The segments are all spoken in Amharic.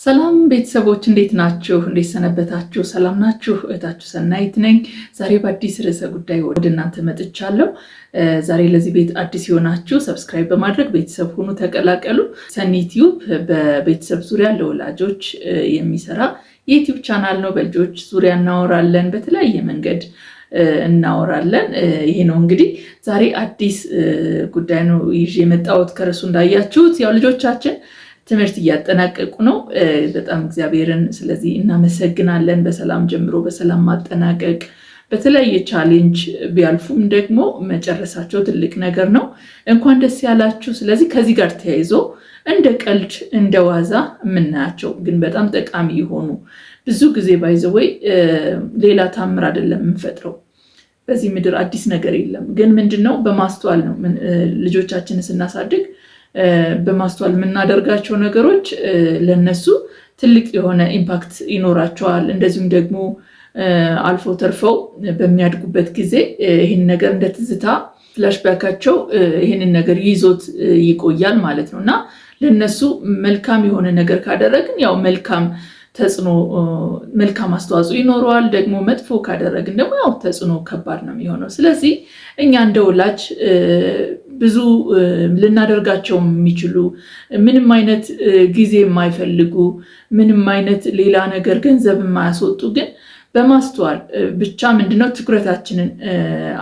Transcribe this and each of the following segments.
ሰላም ቤተሰቦች እንዴት ናችሁ? እንዴት ሰነበታችሁ? ሰላም ናችሁ? እህታችሁ ሰናይት ነኝ። ዛሬ በአዲስ ርዕሰ ጉዳይ ወደ እናንተ መጥቻለሁ። ዛሬ ለዚህ ቤት አዲስ የሆናችሁ ሰብስክራይብ በማድረግ ቤተሰብ ሁኑ፣ ተቀላቀሉ። ሰኒ ቲዩብ በቤተሰብ ዙሪያ ለወላጆች የሚሰራ የዩቲዩብ ቻናል ነው። በልጆች ዙሪያ እናወራለን፣ በተለያየ መንገድ እናወራለን። ይሄ ነው እንግዲህ ዛሬ አዲስ ጉዳይ ነው ይዤ የመጣሁት። ከርዕሱ እንዳያችሁት ያው ልጆቻችን ትምህርት እያጠናቀቁ ነው። በጣም እግዚአብሔርን ስለዚህ እናመሰግናለን። በሰላም ጀምሮ በሰላም ማጠናቀቅ፣ በተለያየ ቻሌንጅ ቢያልፉም ደግሞ መጨረሳቸው ትልቅ ነገር ነው። እንኳን ደስ ያላችሁ። ስለዚህ ከዚህ ጋር ተያይዞ እንደ ቀልድ እንደ ዋዛ የምናያቸው ግን በጣም ጠቃሚ የሆኑ ብዙ ጊዜ ባይዘወይ ሌላ ታምር አይደለም የምንፈጥረው። በዚህ ምድር አዲስ ነገር የለም። ግን ምንድነው በማስተዋል ነው ልጆቻችንን ስናሳድግ በማስተዋል የምናደርጋቸው ነገሮች ለነሱ ትልቅ የሆነ ኢምፓክት ይኖራቸዋል። እንደዚሁም ደግሞ አልፎ ተርፈው በሚያድጉበት ጊዜ ይህን ነገር እንደ ትዝታ ፍላሽባካቸው ይህንን ነገር ይዞት ይቆያል ማለት ነው እና ለነሱ መልካም የሆነ ነገር ካደረግን ያው መልካም ተጽዕኖ መልካም አስተዋጽኦ ይኖረዋል። ደግሞ መጥፎ ካደረግን ደግሞ ያው ተጽዕኖ ከባድ ነው የሚሆነው። ስለዚህ እኛ እንደ ወላጅ ብዙ ልናደርጋቸው የሚችሉ ምንም አይነት ጊዜ የማይፈልጉ ምንም አይነት ሌላ ነገር ገንዘብ የማያስወጡ ግን በማስተዋል ብቻ ምንድነው ትኩረታችንን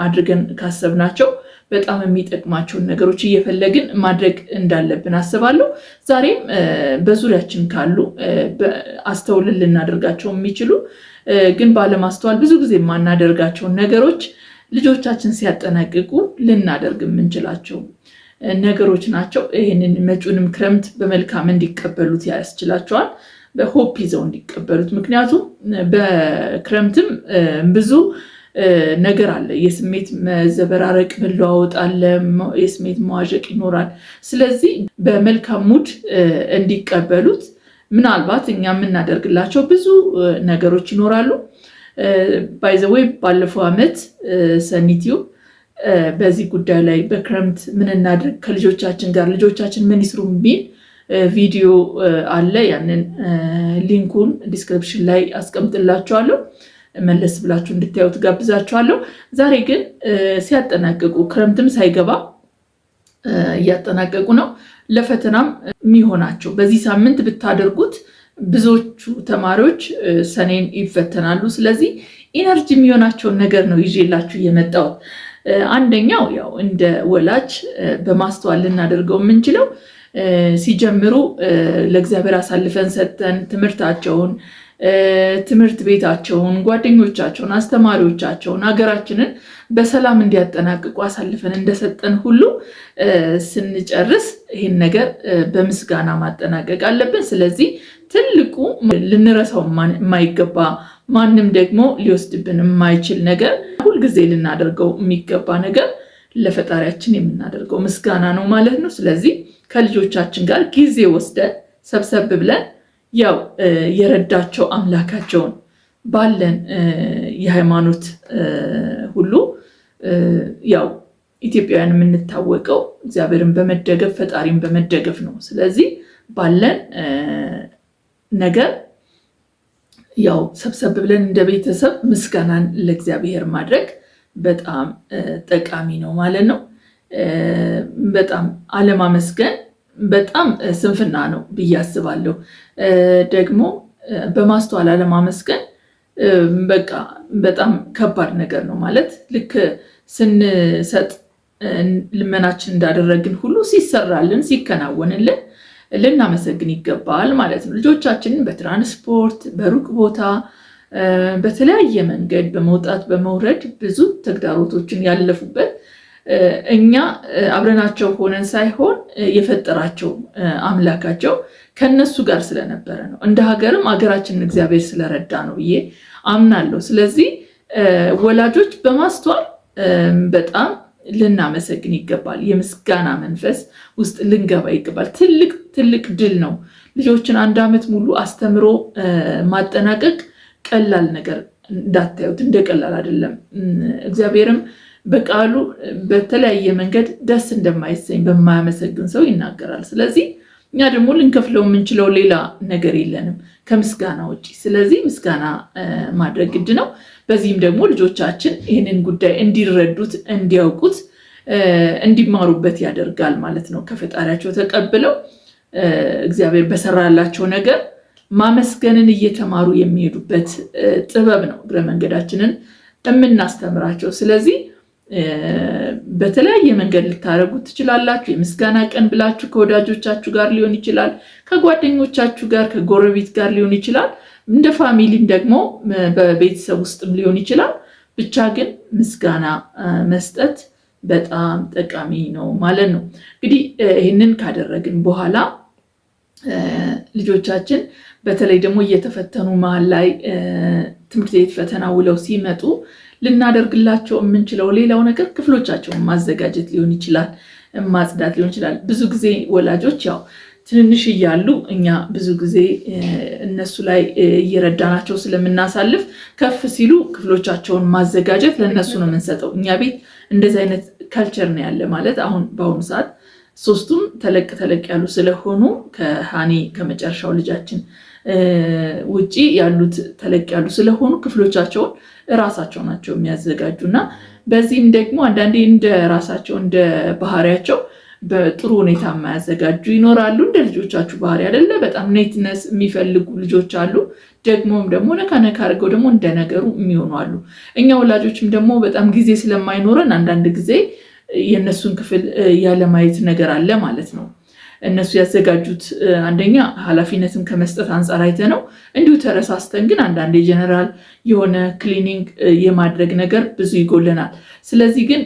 አድርገን ካሰብናቸው በጣም የሚጠቅማቸውን ነገሮች እየፈለግን ማድረግ እንዳለብን አስባለሁ። ዛሬም በዙሪያችን ካሉ አስተውልን ልናደርጋቸው የሚችሉ ግን ባለማስተዋል ብዙ ጊዜ የማናደርጋቸውን ነገሮች ልጆቻችን ሲያጠናቅቁ ልናደርግ የምንችላቸው ነገሮች ናቸው። ይህንን መጪውንም ክረምት በመልካም እንዲቀበሉት ያስችላቸዋል፣ በሆፕ ይዘው እንዲቀበሉት። ምክንያቱም በክረምትም ብዙ ነገር አለ። የስሜት መዘበራረቅ መለዋወጥ አለ፣ የስሜት መዋዠቅ ይኖራል። ስለዚህ በመልካም ሙድ እንዲቀበሉት ምናልባት እኛ የምናደርግላቸው ብዙ ነገሮች ይኖራሉ። ባይዘወይ ባለፈው ዓመት ሰኒ ቲዩብ በዚህ ጉዳይ ላይ በክረምት ምን እናድርግ ከልጆቻችን ጋር ልጆቻችን ምን ይስሩ የሚል ቪዲዮ አለ። ያንን ሊንኩን ዲስክሪፕሽን ላይ አስቀምጥላችኋለሁ፣ መለስ ብላችሁ እንድታዩት ጋብዛችኋለሁ። ዛሬ ግን ሲያጠናቅቁ ክረምትም ሳይገባ እያጠናቀቁ ነው። ለፈተናም የሚሆናቸው በዚህ ሳምንት ብታደርጉት ብዙዎቹ ተማሪዎች ሰኔን ይፈተናሉ። ስለዚህ ኢነርጂ የሚሆናቸውን ነገር ነው ይዤላችሁ የመጣሁት። አንደኛው ያው እንደ ወላጅ በማስተዋል ልናደርገው የምንችለው ሲጀምሩ ለእግዚአብሔር አሳልፈን ሰጠን ትምህርታቸውን፣ ትምህርት ቤታቸውን፣ ጓደኞቻቸውን፣ አስተማሪዎቻቸውን፣ ሀገራችንን በሰላም እንዲያጠናቅቁ አሳልፈን እንደሰጠን ሁሉ ስንጨርስ ይህን ነገር በምስጋና ማጠናቀቅ አለብን። ስለዚህ ትልቁ ልንረሳው የማይገባ ማንም ደግሞ ሊወስድብን የማይችል ነገር ሁልጊዜ ልናደርገው የሚገባ ነገር ለፈጣሪያችን የምናደርገው ምስጋና ነው ማለት ነው። ስለዚህ ከልጆቻችን ጋር ጊዜ ወስደን ሰብሰብ ብለን ያው የረዳቸው አምላካቸውን ባለን የሃይማኖት ሁሉ ያው ኢትዮጵያውያን የምንታወቀው እግዚአብሔርን በመደገፍ ፈጣሪን በመደገፍ ነው። ስለዚህ ባለን ነገር ያው ሰብሰብ ብለን እንደ ቤተሰብ ምስጋናን ለእግዚአብሔር ማድረግ በጣም ጠቃሚ ነው ማለት ነው። በጣም አለማመስገን በጣም ስንፍና ነው ብዬ አስባለሁ። ደግሞ በማስተዋል አለማመስገን በቃ በጣም ከባድ ነገር ነው ማለት ልክ ስንሰጥ ልመናችን እንዳደረግን ሁሉ ሲሰራልን ሲከናወንልን ልናመሰግን ይገባል ማለት ነው። ልጆቻችንን በትራንስፖርት በሩቅ ቦታ በተለያየ መንገድ በመውጣት በመውረድ ብዙ ተግዳሮቶችን ያለፉበት እኛ አብረናቸው ሆነን ሳይሆን የፈጠራቸው አምላካቸው ከነሱ ጋር ስለነበረ ነው። እንደ ሀገርም ሀገራችንን እግዚአብሔር ስለረዳ ነው ብዬ አምናለሁ። ስለዚህ ወላጆች በማስተዋል በጣም ልናመሰግን ይገባል። የምስጋና መንፈስ ውስጥ ልንገባ ይገባል። ትልቅ ድል ነው። ልጆችን 1 ዓመት ሙሉ አስተምሮ ማጠናቀቅ ቀላል ነገር እንዳታዩት፣ እንደ ቀላል አይደለም። እግዚአብሔርም በቃሉ በተለያየ መንገድ ደስ እንደማይሰኝ በማያመሰግን ሰው ይናገራል። ስለዚህ እኛ ደግሞ ልንከፍለው የምንችለው ሌላ ነገር የለንም ከምስጋና ውጭ። ስለዚህ ምስጋና ማድረግ ግድ ነው። በዚህም ደግሞ ልጆቻችን ይህንን ጉዳይ እንዲረዱት፣ እንዲያውቁት፣ እንዲማሩበት ያደርጋል ማለት ነው። ከፈጣሪያቸው ተቀብለው እግዚአብሔር በሰራላቸው ነገር ማመስገንን እየተማሩ የሚሄዱበት ጥበብ ነው እግረ መንገዳችንን የምናስተምራቸው። ስለዚህ በተለያየ መንገድ ልታደርጉት ትችላላችሁ። የምስጋና ቀን ብላችሁ ከወዳጆቻችሁ ጋር ሊሆን ይችላል፣ ከጓደኞቻችሁ ጋር፣ ከጎረቤት ጋር ሊሆን ይችላል፣ እንደ ፋሚሊም ደግሞ በቤተሰብ ውስጥም ሊሆን ይችላል። ብቻ ግን ምስጋና መስጠት በጣም ጠቃሚ ነው ማለት ነው። እንግዲህ ይህንን ካደረግን በኋላ ልጆቻችን በተለይ ደግሞ እየተፈተኑ መሀል ላይ ትምህርት ቤት ፈተና ውለው ሲመጡ ልናደርግላቸው የምንችለው ሌላው ነገር ክፍሎቻቸውን ማዘጋጀት ሊሆን ይችላል፣ ማጽዳት ሊሆን ይችላል። ብዙ ጊዜ ወላጆች ያው ትንንሽ እያሉ እኛ ብዙ ጊዜ እነሱ ላይ እየረዳናቸው ስለምናሳልፍ ከፍ ሲሉ ክፍሎቻቸውን ማዘጋጀት ለእነሱ ነው የምንሰጠው። እኛ ቤት እንደዚህ አይነት ካልቸር ነው ያለ ማለት አሁን በአሁኑ ሰዓት ሶስቱም ተለቅ ያሉ ስለሆኑ ከሃኒ ከመጨረሻው ልጃችን ውጪ ያሉት ተለቅ ያሉ ስለሆኑ ክፍሎቻቸውን እራሳቸው ናቸው የሚያዘጋጁ እና በዚህም ደግሞ አንዳንዴ እንደ ራሳቸው እንደ ባህሪያቸው በጥሩ ሁኔታ የማያዘጋጁ ይኖራሉ። እንደ ልጆቻችሁ ባህሪ አይደለ፣ በጣም ኔትነስ የሚፈልጉ ልጆች አሉ። ደግሞ ነካ አድርገው ደግሞ እንደ ነገሩ የሚሆኑ አሉ። እኛ ወላጆችም ደግሞ በጣም ጊዜ ስለማይኖረን አንዳንድ ጊዜ የእነሱን ክፍል ያለማየት ነገር አለ ማለት ነው። እነሱ ያዘጋጁት አንደኛ ኃላፊነትን ከመስጠት አንጻር አይተ ነው እንዲሁ ተረሳስተን፣ ግን አንዳንዴ ጀነራል የሆነ ክሊኒንግ የማድረግ ነገር ብዙ ይጎለናል። ስለዚህ ግን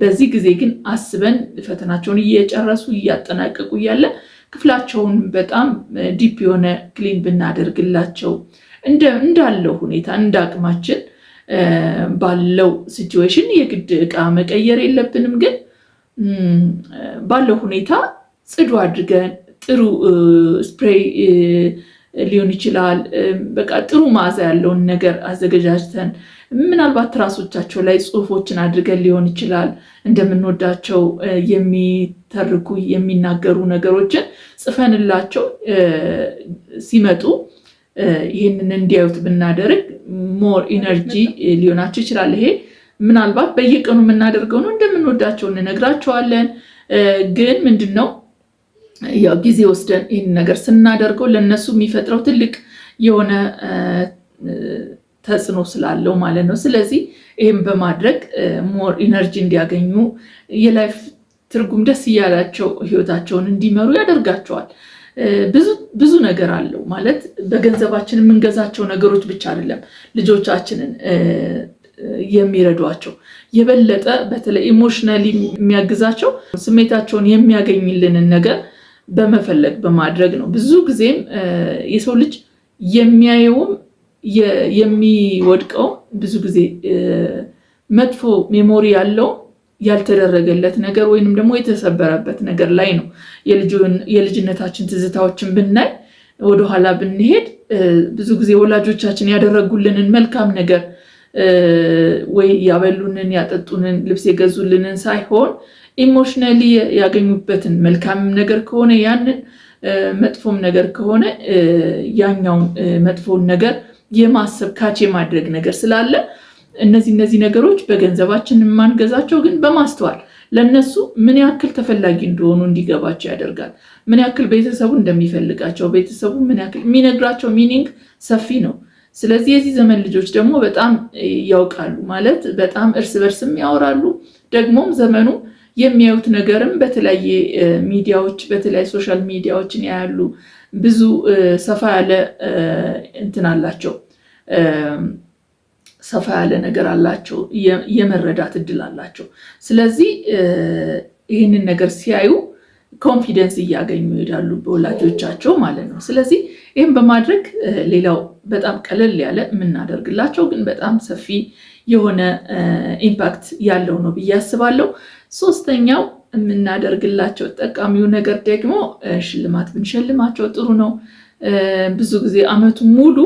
በዚህ ጊዜ ግን አስበን ፈተናቸውን እየጨረሱ እያጠናቀቁ እያለ ክፍላቸውን በጣም ዲፕ የሆነ ክሊን ብናደርግላቸው እንዳለው ሁኔታ እንደ አቅማችን ባለው ሲቹዌሽን የግድ ዕቃ መቀየር የለብንም፣ ግን ባለው ሁኔታ ጽዱ አድርገን ጥሩ ስፕሬይ ሊሆን ይችላል፣ በቃ ጥሩ መዓዛ ያለውን ነገር አዘገጃጅተን ምናልባት ትራሶቻቸው ላይ ጽሁፎችን አድርገን ሊሆን ይችላል፣ እንደምንወዳቸው የሚተርኩ የሚናገሩ ነገሮችን ጽፈንላቸው ሲመጡ ይህንን እንዲያዩት ብናደርግ ሞር ኢነርጂ ሊሆናቸው ይችላል። ይሄ ምናልባት በየቀኑ የምናደርገው ነው፣ እንደምንወዳቸው እንነግራቸዋለን። ግን ምንድነው ያው ጊዜ ወስደን ይህን ነገር ስናደርገው ለነሱ የሚፈጥረው ትልቅ የሆነ ተጽዕኖ ስላለው ማለት ነው። ስለዚህ ይህም በማድረግ ሞር ኢነርጂ እንዲያገኙ የላይፍ ትርጉም ደስ እያላቸው ህይወታቸውን እንዲመሩ ያደርጋቸዋል። ብዙ ነገር አለው ማለት በገንዘባችን የምንገዛቸው ነገሮች ብቻ አይደለም ልጆቻችንን የሚረዷቸው፣ የበለጠ በተለይ ኢሞሽናሊ የሚያግዛቸው ስሜታቸውን የሚያገኝልንን ነገር በመፈለግ በማድረግ ነው። ብዙ ጊዜም የሰው ልጅ የሚያየውም የሚወድቀው ብዙ ጊዜ መጥፎ ሜሞሪ ያለው ያልተደረገለት ነገር ወይንም ደግሞ የተሰበረበት ነገር ላይ ነው። የልጅነታችን ትዝታዎችን ብናይ ወደኋላ ብንሄድ ብዙ ጊዜ ወላጆቻችን ያደረጉልንን መልካም ነገር ወይ ያበሉንን ያጠጡንን ልብስ የገዙልንን ሳይሆን ኢሞሽናሊ ያገኙበትን መልካም ነገር ከሆነ ያንን መጥፎም ነገር ከሆነ ያኛውን መጥፎን ነገር የማሰብ ካች የማድረግ ነገር ስላለ እነዚህ ነገሮች በገንዘባችን የማንገዛቸው ግን በማስተዋል ለነሱ ምን ያክል ተፈላጊ እንደሆኑ እንዲገባቸው ያደርጋል። ምን ያክል ቤተሰቡ እንደሚፈልጋቸው፣ ቤተሰቡ ምን ያክል የሚነግራቸው ሚኒንግ ሰፊ ነው። ስለዚህ የዚህ ዘመን ልጆች ደግሞ በጣም ያውቃሉ ማለት በጣም እርስ በርስም ያወራሉ። ደግሞም ዘመኑ የሚያዩት ነገርም በተለያየ ሚዲያዎች በተለያየ ሶሻል ሚዲያዎችን ያያሉ። ብዙ ሰፋ ያለ እንትን አላቸው፣ ሰፋ ያለ ነገር አላቸው፣ የመረዳት እድል አላቸው። ስለዚህ ይህንን ነገር ሲያዩ ኮንፊደንስ እያገኙ ይሄዳሉ በወላጆቻቸው ማለት ነው። ስለዚህ ይህም በማድረግ ሌላው በጣም ቀለል ያለ የምናደርግላቸው ግን በጣም ሰፊ የሆነ ኢምፓክት ያለው ነው ብዬ አስባለሁ። ሶስተኛው የምናደርግላቸው ጠቃሚው ነገር ደግሞ ሽልማት ብንሸልማቸው ጥሩ ነው። ብዙ ጊዜ አመቱ ሙሉ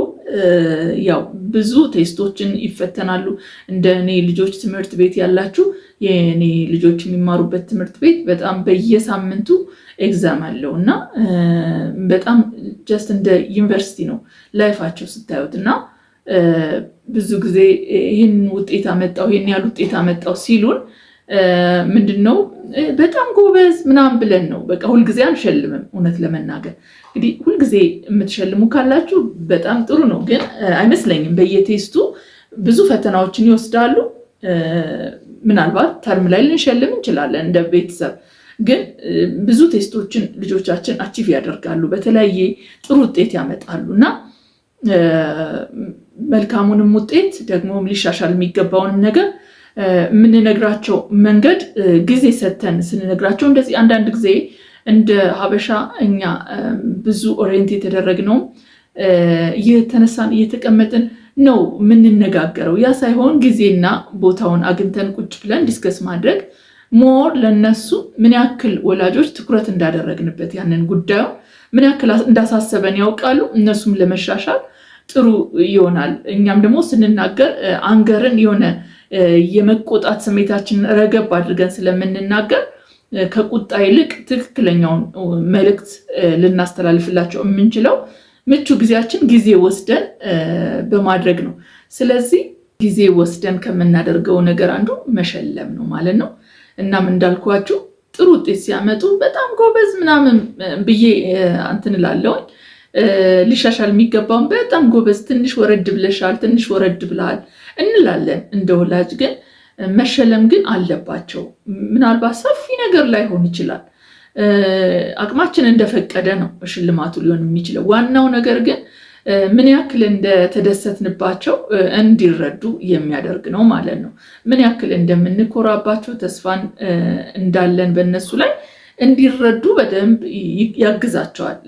ያው ብዙ ቴስቶችን ይፈተናሉ። እንደኔ ልጆች ትምህርት ቤት ያላችሁ የኔ ልጆች የሚማሩበት ትምህርት ቤት በጣም በየሳምንቱ ኤግዛም አለው እና በጣም ጀስት እንደ ዩኒቨርሲቲ ነው ላይፋቸው ስታዩት እና ብዙ ጊዜ ይህን ውጤት አመጣው ይህን ያህል ውጤት አመጣው ሲሉን ምንድነው በጣም ጎበዝ ምናምን ብለን ነው በቃ ሁልጊዜ አንሸልምም። እውነት ለመናገር እንግዲህ ሁልጊዜ የምትሸልሙ ካላችሁ በጣም ጥሩ ነው፣ ግን አይመስለኝም። በየቴስቱ ብዙ ፈተናዎችን ይወስዳሉ። ምናልባት ተርም ላይ ልንሸልም እንችላለን እንደ ቤተሰብ፣ ግን ብዙ ቴስቶችን ልጆቻችን አቺቭ ያደርጋሉ፣ በተለያየ ጥሩ ውጤት ያመጣሉ እና መልካሙንም ውጤት ደግሞ ሊሻሻል የሚገባውንም ነገር የምንነግራቸው መንገድ ጊዜ ሰተን ስንነግራቸው እንደዚህ አንዳንድ ጊዜ እንደ ሀበሻ እኛ ብዙ ኦሪየንት የተደረግነው እየተነሳን እየተቀመጥን ነው የምንነጋገረው። ያ ሳይሆን ጊዜና ቦታውን አግኝተን ቁጭ ብለን ዲስከስ ማድረግ ሞር ለነሱ ምን ያክል ወላጆች ትኩረት እንዳደረግንበት ያንን ጉዳዩ ምን ያክል እንዳሳሰበን ያውቃሉ። እነሱም ለመሻሻል ጥሩ ይሆናል። እኛም ደግሞ ስንናገር አንገርን የሆነ የመቆጣት ስሜታችንን ረገብ አድርገን ስለምንናገር ከቁጣ ይልቅ ትክክለኛውን መልእክት ልናስተላልፍላቸው የምንችለው ምቹ ጊዜያችን ጊዜ ወስደን በማድረግ ነው። ስለዚህ ጊዜ ወስደን ከምናደርገው ነገር አንዱ መሸለም ነው ማለት ነው። እናም እንዳልኳችሁ ጥሩ ውጤት ሲያመጡ በጣም ጎበዝ ምናምን ብዬ እንትን እላለሁኝ። ሊሻሻል የሚገባውን በጣም ጎበዝ፣ ትንሽ ወረድ ብለሻል፣ ትንሽ ወረድ ብለሃል እንላለን እንደ ወላጅ። ግን መሸለም ግን አለባቸው። ምናልባት ሰፊ ነገር ላይሆን ይችላል፣ አቅማችን እንደፈቀደ ነው ሽልማቱ ሊሆን የሚችለው። ዋናው ነገር ግን ምን ያክል እንደተደሰትንባቸው እንዲረዱ የሚያደርግ ነው ማለት ነው። ምን ያክል እንደምንኮራባቸው ተስፋን እንዳለን በእነሱ ላይ እንዲረዱ በደንብ ያግዛቸዋል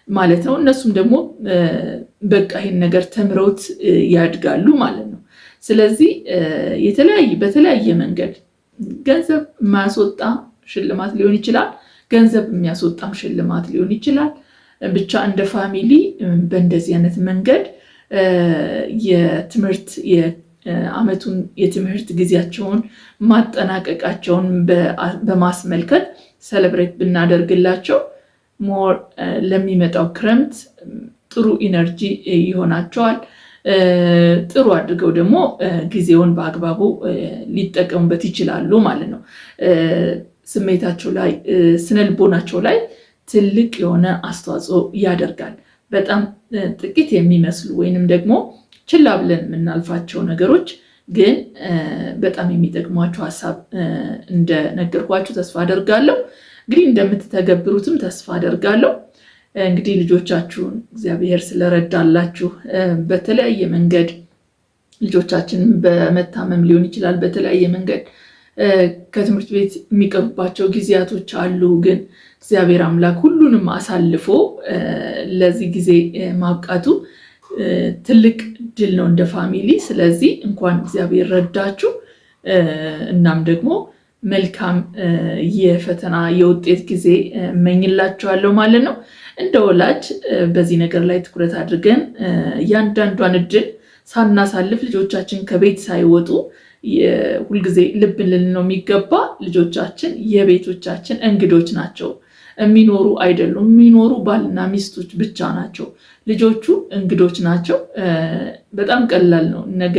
ማለት ነው። እነሱም ደግሞ በቃ ይህን ነገር ተምረውት ያድጋሉ ማለት ነው። ስለዚህ በተለያየ መንገድ ገንዘብ የማያስወጣ ሽልማት ሊሆን ይችላል፣ ገንዘብ የሚያስወጣም ሽልማት ሊሆን ይችላል። ብቻ እንደ ፋሚሊ በእንደዚህ አይነት መንገድ የዓመቱን የትምህርት ጊዜያቸውን ማጠናቀቃቸውን በማስመልከት ሰለብሬት ብናደርግላቸው ሞር ለሚመጣው ክረምት ጥሩ ኢነርጂ ይሆናቸዋል። ጥሩ አድርገው ደግሞ ጊዜውን በአግባቡ ሊጠቀሙበት ይችላሉ ማለት ነው። ስሜታቸው ላይ ስነልቦናቸው ላይ ትልቅ የሆነ አስተዋጽኦ ያደርጋል። በጣም ጥቂት የሚመስሉ ወይንም ደግሞ ችላ ብለን የምናልፋቸው ነገሮች ግን በጣም የሚጠቅሟቸው ሀሳብ እንደነገርኳችሁ ተስፋ አደርጋለሁ። እንግዲህ እንደምትተገብሩትም ተስፋ አደርጋለሁ። እንግዲህ ልጆቻችሁን እግዚአብሔር ስለረዳላችሁ በተለያየ መንገድ ልጆቻችን በመታመም ሊሆን ይችላል፣ በተለያየ መንገድ ከትምህርት ቤት የሚቀርቡባቸው ጊዜያቶች አሉ። ግን እግዚአብሔር አምላክ ሁሉንም አሳልፎ ለዚህ ጊዜ ማብቃቱ ትልቅ ድል ነው እንደ ፋሚሊ። ስለዚህ እንኳን እግዚአብሔር ረዳችሁ። እናም ደግሞ መልካም የፈተና የውጤት ጊዜ እመኝላችኋለሁ ማለት ነው። እንደ ወላጅ በዚህ ነገር ላይ ትኩረት አድርገን እያንዳንዷን እድል ሳናሳልፍ ልጆቻችን ከቤት ሳይወጡ ሁልጊዜ ልብ ልንል ነው የሚገባ። ልጆቻችን የቤቶቻችን እንግዶች ናቸው፣ የሚኖሩ አይደሉም። የሚኖሩ ባልና ሚስቶች ብቻ ናቸው። ልጆቹ እንግዶች ናቸው። በጣም ቀላል ነው። ነገ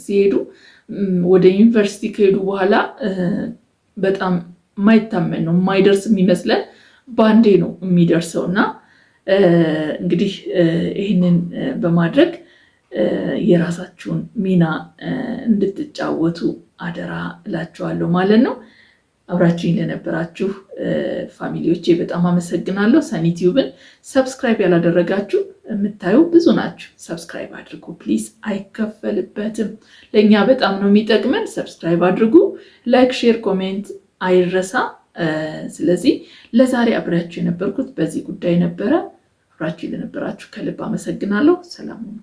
ሲሄዱ ወደ ዩኒቨርሲቲ ከሄዱ በኋላ በጣም የማይታመን ነው፣ የማይደርስ የሚመስለን ባንዴ ነው የሚደርሰው እና እንግዲህ ይህንን በማድረግ የራሳችሁን ሚና እንድትጫወቱ አደራ እላችኋለሁ ማለት ነው። አብራችሁኝ ለነበራችሁ ፋሚሊዎቼ በጣም አመሰግናለሁ። ሰኒ ቲዩብን ሰብስክራይብ ያላደረጋችሁ የምታዩ ብዙ ናችሁ። ሰብስክራይብ አድርጉ ፕሊዝ፣ አይከፈልበትም። ለእኛ በጣም ነው የሚጠቅመን። ሰብስክራይብ አድርጉ። ላይክ፣ ሼር፣ ኮሜንት አይረሳ። ስለዚህ ለዛሬ አብሬያችሁ የነበርኩት በዚህ ጉዳይ ነበረ። አብራችሁ ለነበራችሁ ከልብ አመሰግናለሁ። ሰላም ሁኑ።